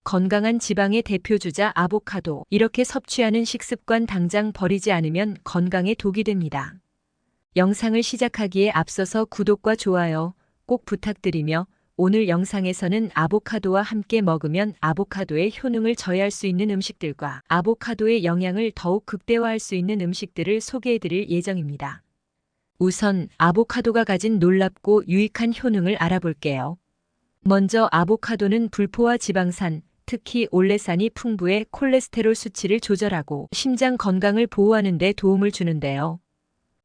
건강한 지방의 대표주자 아보카도. 이렇게 섭취하는 식습관 당장 버리지 않으면 건강에 독이 됩니다. 영상을 시작하기에 앞서서 구독과 좋아요 꼭 부탁드리며 오늘 영상에서는 아보카도와 함께 먹으면 아보카도의 효능을 저해할 수 있는 음식들과 아보카도의 영양을 더욱 극대화할 수 있는 음식들을 소개해드릴 예정입니다. 우선 아보카도가 가진 놀랍고 유익한 효능을 알아볼게요. 먼저 아보카도는 불포화 지방산, 특히 올레산이 풍부해 콜레스테롤 수치를 조절하고 심장 건강을 보호하는 데 도움을 주는데요.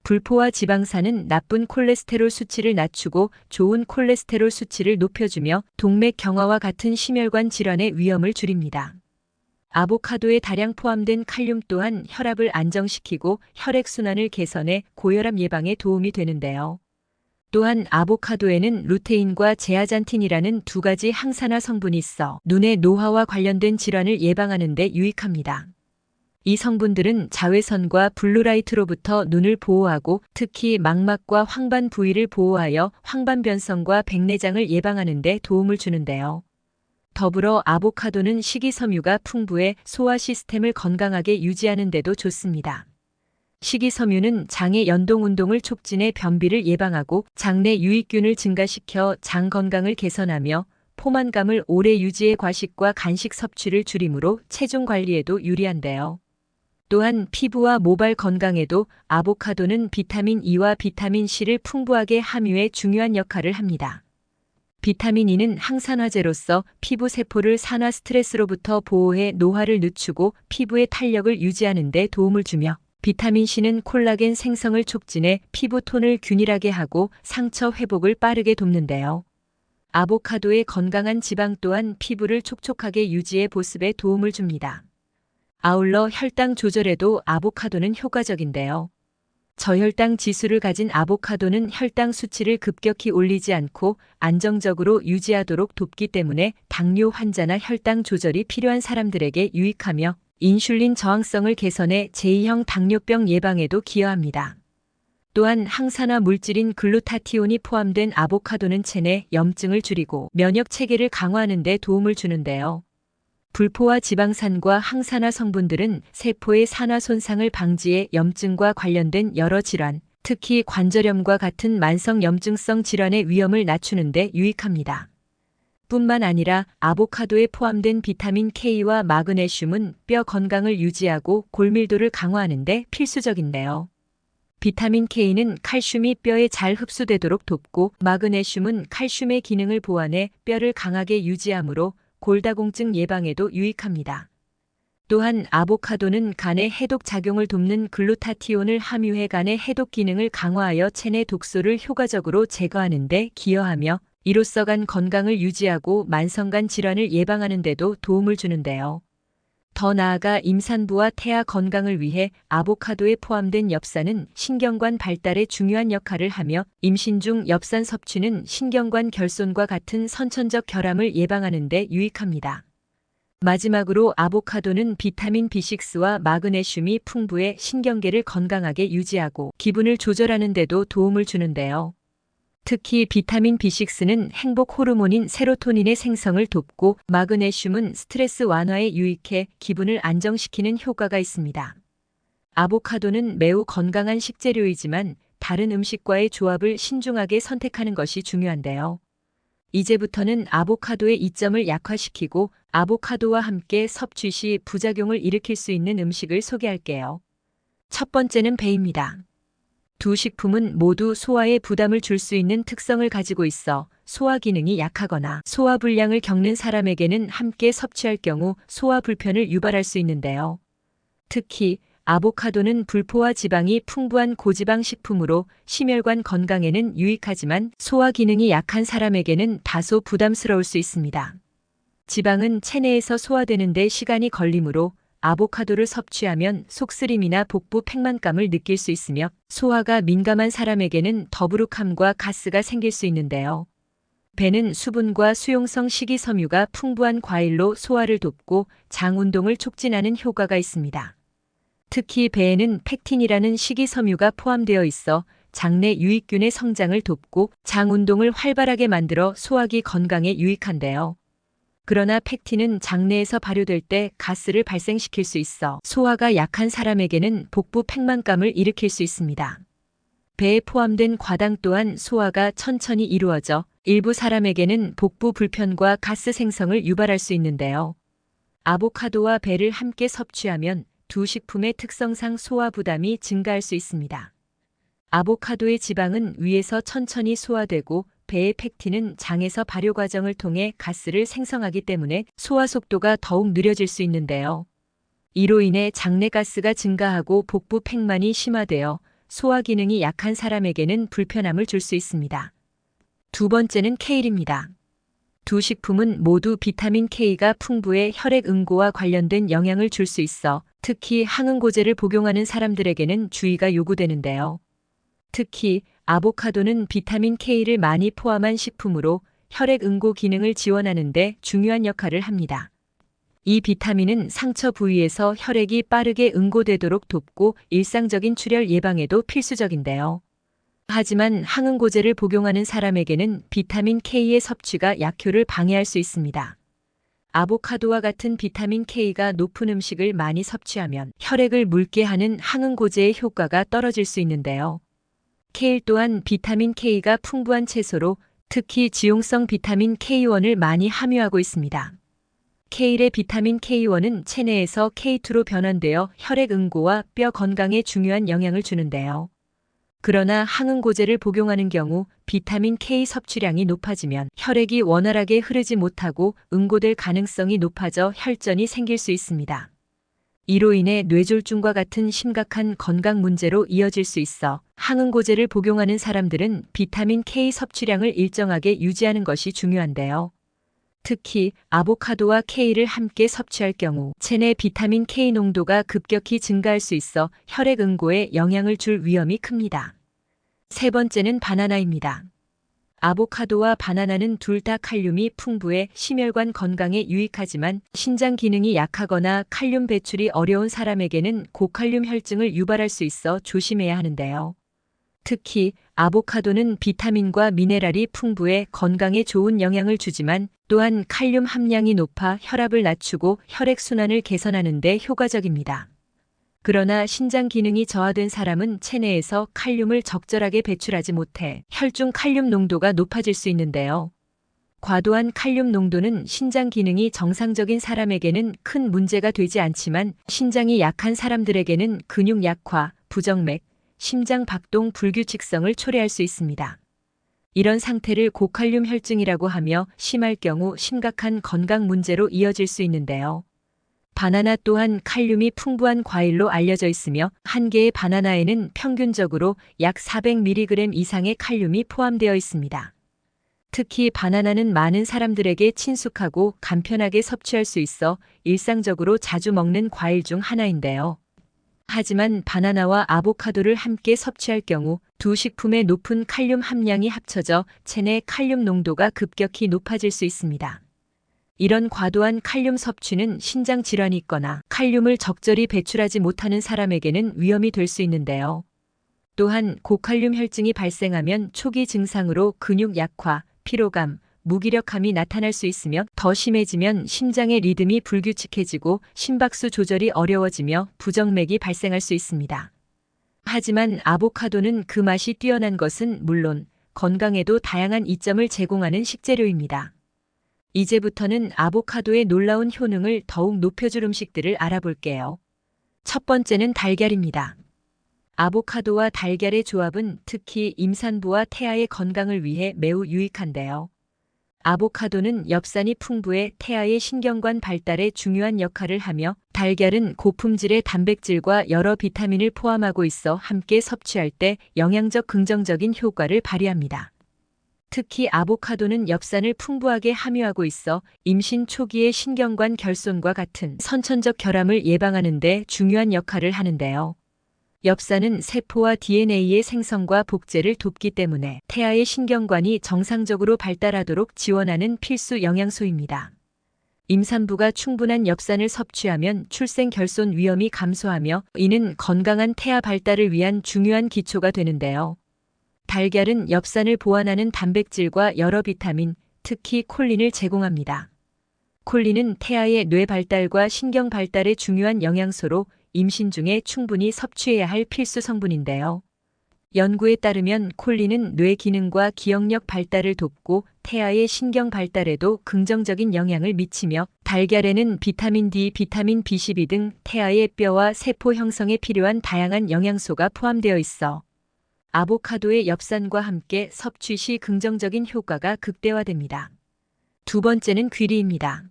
불포화 지방산은 나쁜 콜레스테롤 수치를 낮추고 좋은 콜레스테롤 수치를 높여주며 동맥 경화와 같은 심혈관 질환의 위험을 줄입니다. 아보카도에 다량 포함된 칼륨 또한 혈압을 안정시키고 혈액순환을 개선해 고혈압 예방에 도움이 되는데요. 또한 아보카도에는 루테인과 제아잔틴이라는 두 가지 항산화 성분이 있어 눈의 노화와 관련된 질환을 예방하는 데 유익합니다. 이 성분들은 자외선과 블루라이트로부터 눈을 보호하고 특히 망막과 황반 부위를 보호하여 황반변성과 백내장을 예방하는 데 도움을 주는데요. 더불어 아보카도는 식이섬유가 풍부해 소화 시스템을 건강하게 유지하는 데도 좋습니다. 식이섬유는 장의 연동운동을 촉진해 변비를 예방하고 장내 유익균을 증가시켜 장 건강을 개선하며 포만감을 오래 유지해 과식과 간식 섭취를 줄이므로 체중 관리에도 유리한데요. 또한 피부와 모발 건강에도 아보카도는 비타민 E와 비타민 C를 풍부하게 함유해 중요한 역할을 합니다. 비타민 E는 항산화제로서 피부 세포를 산화 스트레스로부터 보호해 노화를 늦추고 피부의 탄력을 유지하는 데 도움을 주며 비타민 C는 콜라겐 생성을 촉진해 피부 톤을 균일하게 하고 상처 회복을 빠르게 돕는데요. 아보카도의 건강한 지방 또한 피부를 촉촉하게 유지해 보습에 도움을 줍니다. 아울러 혈당 조절에도 아보카도는 효과적인데요. 저혈당 지수를 가진 아보카도는 혈당 수치를 급격히 올리지 않고 안정적으로 유지하도록 돕기 때문에 당뇨 환자나 혈당 조절이 필요한 사람들에게 유익하며 인슐린 저항성을 개선해 제2형 당뇨병 예방에도 기여합니다. 또한 항산화 물질인 글루타티온이 포함된 아보카도는 체내 염증을 줄이고 면역 체계를 강화하는 데 도움을 주는데요. 불포화 지방산과 항산화 성분들은 세포의 산화 손상을 방지해 염증과 관련된 여러 질환, 특히 관절염과 같은 만성 염증성 질환의 위험을 낮추는 데 유익합니다. 뿐만 아니라 아보카도에 포함된 비타민 K와 마그네슘은 뼈 건강을 유지하고 골밀도를 강화하는 데 필수적인데요. 비타민 K는 칼슘이 뼈에 잘 흡수되도록 돕고 마그네슘은 칼슘의 기능을 보완해 뼈를 강하게 유지하므로 골다공증 예방에도 유익합니다. 또한 아보카도는 간의 해독 작용을 돕는 글루타티온을 함유해 간의 해독 기능을 강화하여 체내 독소를 효과적으로 제거하는 데 기여하며 이로써 간 건강을 유지하고 만성간 질환을 예방하는 데도 도움을 주는데요. 더 나아가 임산부와 태아 건강을 위해 아보카도에 포함된 엽산은 신경관 발달에 중요한 역할을 하며 임신 중 엽산 섭취는 신경관 결손과 같은 선천적 결함을 예방하는 데 유익합니다. 마지막으로 아보카도는 비타민 B6와 마그네슘이 풍부해 신경계를 건강하게 유지하고 기분을 조절하는 데도 도움을 주는데요. 특히 비타민 B6는 행복 호르몬인 세로토닌의 생성을 돕고 마그네슘은 스트레스 완화에 유익해 기분을 안정시키는 효과가 있습니다. 아보카도는 매우 건강한 식재료이지만 다른 음식과의 조합을 신중하게 선택하는 것이 중요한데요. 이제부터는 아보카도의 이점을 약화시키고 아보카도와 함께 섭취 시 부작용을 일으킬 수 있는 음식을 소개할게요. 첫 번째는 배입니다. 두 식품은 모두 소화에 부담을 줄 수 있는 특성을 가지고 있어 소화 기능이 약하거나 소화 불량을 겪는 사람에게는 함께 섭취할 경우 소화 불편을 유발할 수 있는데요. 특히 아보카도는 불포화 지방이 풍부한 고지방 식품으로 심혈관 건강에는 유익하지만 소화 기능이 약한 사람에게는 다소 부담스러울 수 있습니다. 지방은 체내에서 소화되는 데 시간이 걸리므로 아보카도를 섭취하면 속쓰림이나 복부 팽만감을 느낄 수 있으며 소화가 민감한 사람에게는 더부룩함과 가스가 생길 수 있는데요. 배는 수분과 수용성 식이섬유가 풍부한 과일로 소화를 돕고 장 운동을 촉진하는 효과가 있습니다. 특히 배에는 펙틴이라는 식이섬유가 포함되어 있어 장내 유익균의 성장을 돕고 장 운동을 활발하게 만들어 소화기 건강에 유익한데요. 그러나 팩틴은 장내에서 발효될 때 가스를 발생시킬 수 있어 소화가 약한 사람에게는 복부 팽만감을 일으킬 수 있습니다. 배에 포함된 과당 또한 소화가 천천히 이루어져 일부 사람에게는 복부 불편과 가스 생성을 유발할 수 있는데요. 아보카도와 배를 함께 섭취하면 두 식품의 특성상 소화 부담이 증가할 수 있습니다. 아보카도의 지방은 위에서 천천히 소화되고 배의 팩틴은 장에서 발효 과정을 통해 가스를 생성하기 때문에 소화 속도가 더욱 느려질 수 있는데요. 이로 인해 장내 가스가 증가하고 복부 팽만이 심화되어 소화 기능이 약한 사람에게는 불편함을 줄 수 있습니다. 두 번째는 케일입니다. 두 식품은 모두 비타민 K가 풍부해 혈액 응고와 관련된 영향을 줄 수 있어 특히 항응고제를 복용하는 사람들에게는 주의가 요구되는데요. 특히 아보카도는 비타민 K를 많이 포함한 식품으로 혈액 응고 기능을 지원하는 데 중요한 역할을 합니다. 이 비타민은 상처 부위에서 혈액이 빠르게 응고되도록 돕고 일상적인 출혈 예방에도 필수적인데요. 하지만 항응고제를 복용하는 사람에게는 비타민 K의 섭취가 약효를 방해할 수 있습니다. 아보카도와 같은 비타민 K가 높은 음식을 많이 섭취하면 혈액을 묽게 하는 항응고제의 효과가 떨어질 수 있는데요. 케일 또한 비타민 K가 풍부한 채소로 특히 지용성 비타민 K1을 많이 함유하고 있습니다. 케일의 비타민 K1은 체내에서 K2로 변환되어 혈액 응고와 뼈 건강에 중요한 영향을 주는데요. 그러나 항응고제를 복용하는 경우 비타민 K 섭취량이 높아지면 혈액이 원활하게 흐르지 못하고 응고될 가능성이 높아져 혈전이 생길 수 있습니다. 이로 인해 뇌졸중과 같은 심각한 건강 문제로 이어질 수 있어 항응고제를 복용하는 사람들은 비타민 K 섭취량을 일정하게 유지하는 것이 중요한데요. 특히 아보카도와 케일을 함께 섭취할 경우 체내 비타민 K 농도가 급격히 증가할 수 있어 혈액 응고에 영향을 줄 위험이 큽니다. 세 번째는 바나나입니다. 아보카도와 바나나는 둘 다 칼륨이 풍부해 심혈관 건강에 유익하지만 신장 기능이 약하거나 칼륨 배출이 어려운 사람에게는 고칼륨 혈증을 유발할 수 있어 조심해야 하는데요. 특히 아보카도는 비타민과 미네랄이 풍부해 건강에 좋은 영향을 주지만 또한 칼륨 함량이 높아 혈압을 낮추고 혈액순환을 개선하는 데 효과적입니다. 그러나 신장 기능이 저하된 사람은 체내에서 칼륨을 적절하게 배출하지 못해 혈중 칼륨 농도가 높아질 수 있는데요. 과도한 칼륨 농도는 신장 기능이 정상적인 사람에게는 큰 문제가 되지 않지만 신장이 약한 사람들에게는 근육 약화, 부정맥, 심장 박동 불규칙성을 초래할 수 있습니다. 이런 상태를 고칼륨 혈증이라고 하며 심할 경우 심각한 건강 문제로 이어질 수 있는데요. 바나나 또한 칼륨이 풍부한 과일로 알려져 있으며 한 개의 바나나에는 평균적으로 약 400mg 이상의 칼륨이 포함되어 있습니다. 특히 바나나는 많은 사람들에게 친숙하고 간편하게 섭취할 수 있어 일상적으로 자주 먹는 과일 중 하나인데요. 하지만 바나나와 아보카도를 함께 섭취할 경우 두 식품의 높은 칼륨 함량이 합쳐져 체내 칼륨 농도가 급격히 높아질 수 있습니다. 이런 과도한 칼륨 섭취는 신장 질환이 있거나 칼륨을 적절히 배출하지 못하는 사람에게는 위험이 될 수 있는데요. 또한 고칼륨 혈증이 발생하면 초기 증상으로 근육 약화, 피로감, 무기력함이 나타날 수 있으며 더 심해지면 심장의 리듬이 불규칙해지고 심박수 조절이 어려워지며 부정맥이 발생할 수 있습니다. 하지만 아보카도는 그 맛이 뛰어난 것은 물론 건강에도 다양한 이점을 제공하는 식재료입니다. 이제부터는 아보카도의 놀라운 효능을 더욱 높여줄 음식들을 알아볼게요. 첫 번째는 달걀입니다. 아보카도와 달걀의 조합은 특히 임산부와 태아의 건강을 위해 매우 유익한데요. 아보카도는 엽산이 풍부해 태아의 신경관 발달에 중요한 역할을 하며 달걀은 고품질의 단백질과 여러 비타민을 포함하고 있어 함께 섭취할 때 영양적 긍정적인 효과를 발휘합니다. 특히 아보카도는 엽산을 풍부하게 함유하고 있어 임신 초기의 신경관 결손과 같은 선천적 결함을 예방하는 데 중요한 역할을 하는데요. 엽산은 세포와 DNA의 생성과 복제를 돕기 때문에 태아의 신경관이 정상적으로 발달하도록 지원하는 필수 영양소입니다. 임산부가 충분한 엽산을 섭취하면 출생 결손 위험이 감소하며 이는 건강한 태아 발달을 위한 중요한 기초가 되는데요. 달걀은 엽산을 보완하는 단백질과 여러 비타민, 특히 콜린을 제공합니다. 콜린은 태아의 뇌 발달과 신경 발달에 중요한 영양소로 임신 중에 충분히 섭취해야 할 필수 성분인데요. 연구에 따르면 콜린은 뇌 기능과 기억력 발달을 돕고 태아의 신경 발달에도 긍정적인 영향을 미치며, 달걀에는 비타민 D, 비타민 B12 등 태아의 뼈와 세포 형성에 필요한 다양한 영양소가 포함되어 있어 아보카도의 엽산과 함께 섭취 시 긍정적인 효과가 극대화됩니다. 두 번째는 귀리입니다.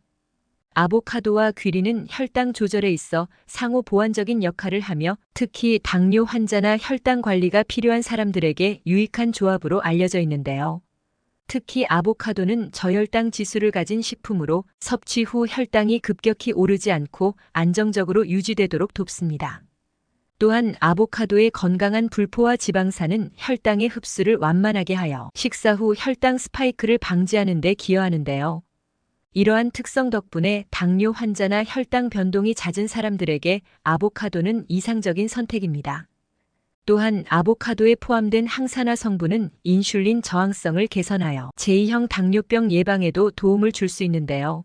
아보카도와 귀리는 혈당 조절에 있어 상호 보완적인 역할을 하며, 특히 당뇨 환자나 혈당 관리가 필요한 사람들에게 유익한 조합으로 알려져 있는데요. 특히 아보카도는 저혈당 지수를 가진 식품으로 섭취 후 혈당이 급격히 오르지 않고 안정적으로 유지되도록 돕습니다. 또한 아보카도의 건강한 불포화 지방산은 혈당의 흡수를 완만하게 하여 식사 후 혈당 스파이크를 방지하는 데 기여하는데요. 이러한 특성 덕분에 당뇨 환자나 혈당 변동이 잦은 사람들에게 아보카도는 이상적인 선택입니다. 또한 아보카도에 포함된 항산화 성분은 인슐린 저항성을 개선하여 제2형 당뇨병 예방에도 도움을 줄 수 있는데요.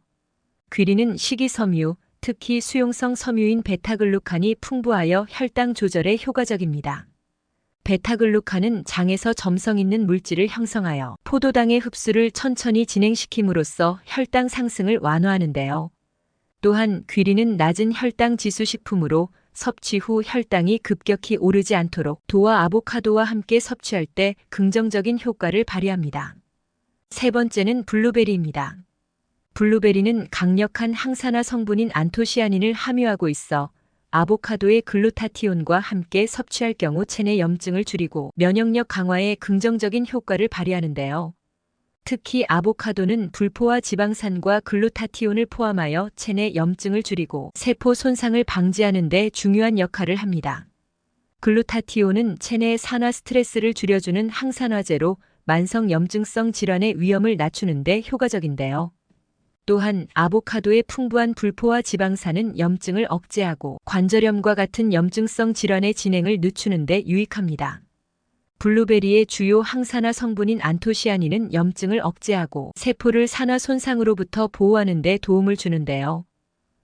귀리는 식이섬유, 특히 수용성 섬유인 베타글루칸이 풍부하여 혈당 조절에 효과적입니다. 베타글루칸은 장에서 점성 있는 물질을 형성하여 포도당의 흡수를 천천히 진행시킴으로써 혈당 상승을 완화하는데요. 또한 귀리는 낮은 혈당 지수 식품으로 섭취 후 혈당이 급격히 오르지 않도록 도와 아보카도와 함께 섭취할 때 긍정적인 효과를 발휘합니다. 세 번째는 블루베리입니다. 블루베리는 강력한 항산화 성분인 안토시아닌을 함유하고 있어 아보카도의 글루타티온과 함께 섭취할 경우 체내 염증을 줄이고 면역력 강화에 긍정적인 효과를 발휘하는데요. 특히 아보카도는 불포화 지방산과 글루타티온을 포함하여 체내 염증을 줄이고 세포 손상을 방지하는 데 중요한 역할을 합니다. 글루타티온은 체내 산화 스트레스를 줄여주는 항산화제로 만성 염증성 질환의 위험을 낮추는 데 효과적인데요. 또한 아보카도의 풍부한 불포화 지방산은 염증을 억제하고 관절염과 같은 염증성 질환의 진행을 늦추는 데 유익합니다. 블루베리의 주요 항산화 성분인 안토시아닌은 염증을 억제하고 세포를 산화 손상으로부터 보호하는 데 도움을 주는데요.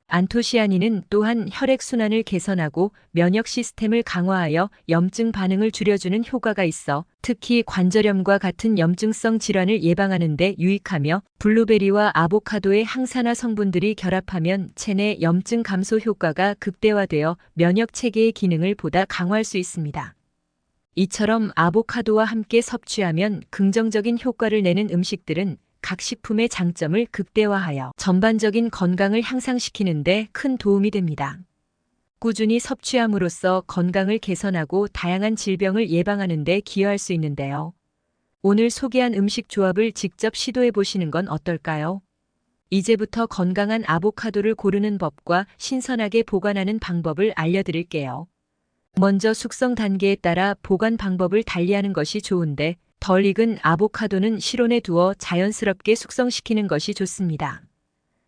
안토시아닌은 또한 혈액순환을 개선하고 면역 시스템을 강화하여 염증 반응을 줄여주는 효과가 있어 특히 관절염과 같은 염증성 질환을 예방하는 데 유익하며, 블루베리와 아보카도의 항산화 성분들이 결합하면 체내 염증 감소 효과가 극대화되어 면역 체계의 기능을 보다 강화할 수 있습니다. 이처럼 아보카도와 함께 섭취하면 긍정적인 효과를 내는 음식들은 각 식품의 장점을 극대화하여 전반적인 건강을 향상시키는 데 큰 도움이 됩니다. 꾸준히 섭취함으로써 건강을 개선하고 다양한 질병을 예방하는 데 기여할 수 있는데요. 오늘 소개한 음식 조합을 직접 시도해 보시는 건 어떨까요? 이제부터 건강한 아보카도를 고르는 법과 신선하게 보관하는 방법을 알려드릴게요. 먼저 숙성 단계에 따라 보관 방법을 달리하는 것이 좋은데, 덜 익은 아보카도는 실온에 두어 자연스럽게 숙성시키는 것이 좋습니다.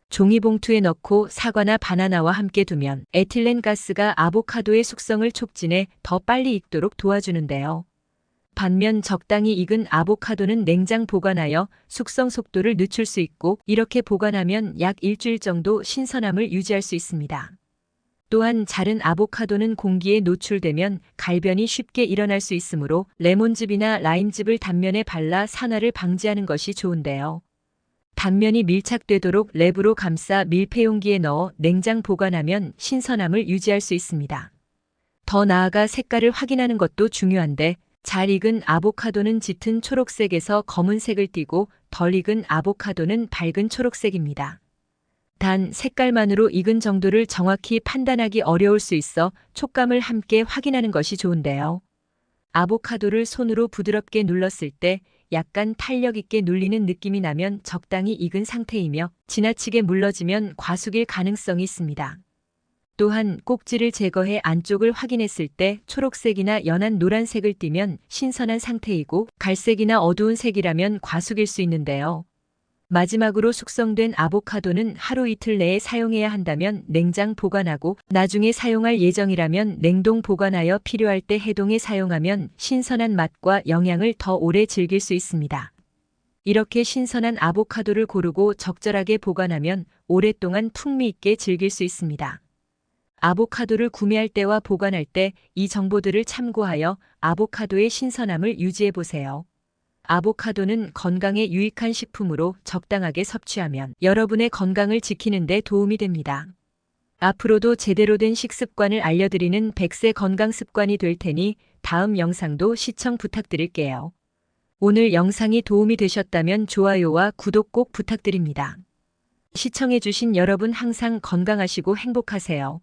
종이봉투에 넣고 사과나 바나나와 함께 두면 에틸렌 가스가 아보카도의 숙성을 촉진해 더 빨리 익도록 도와주는데요. 반면 적당히 익은 아보카도는 냉장 보관하여 숙성 속도를 늦출 수 있고, 이렇게 보관하면 약 일주일 정도 신선함을 유지할 수 있습니다. 또한 자른 아보카도는 공기에 노출되면 갈변이 쉽게 일어날 수 있으므로 레몬즙이나 라임즙을 단면에 발라 산화를 방지하는 것이 좋은데요. 단면이 밀착되도록 랩으로 감싸 밀폐용기에 넣어 냉장 보관하면 신선함을 유지할 수 있습니다. 더 나아가 색깔을 확인하는 것도 중요한데, 잘 익은 아보카도는 짙은 초록색에서 검은색을 띠고 덜 익은 아보카도는 밝은 초록색입니다. 단 색깔만으로 익은 정도를 정확히 판단하기 어려울 수 있어 촉감을 함께 확인하는 것이 좋은데요. 아보카도를 손으로 부드럽게 눌렀을 때 약간 탄력 있게 눌리는 느낌이 나면 적당히 익은 상태이며, 지나치게 물러지면 과숙일 가능성이 있습니다. 또한 꼭지를 제거해 안쪽을 확인했을 때 초록색이나 연한 노란색을 띠면 신선한 상태이고, 갈색이나 어두운 색이라면 과숙일 수 있는데요. 마지막으로 숙성된 아보카도는 하루 이틀 내에 사용해야 한다면 냉장 보관하고, 나중에 사용할 예정이라면 냉동 보관하여 필요할 때 해동해 사용하면 신선한 맛과 영양을 더 오래 즐길 수 있습니다. 이렇게 신선한 아보카도를 고르고 적절하게 보관하면 오랫동안 풍미 있게 즐길 수 있습니다. 아보카도를 구매할 때와 보관할 때 이 정보들을 참고하여 아보카도의 신선함을 유지해 보세요. 아보카도는 건강에 유익한 식품으로 적당하게 섭취하면 여러분의 건강을 지키는 데 도움이 됩니다. 앞으로도 제대로 된 식습관을 알려드리는 100세 건강 습관이 될 테니 다음 영상도 시청 부탁드릴게요. 오늘 영상이 도움이 되셨다면 좋아요와 구독 꼭 부탁드립니다. 시청해주신 여러분 항상 건강하시고 행복하세요.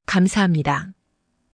감사합니다.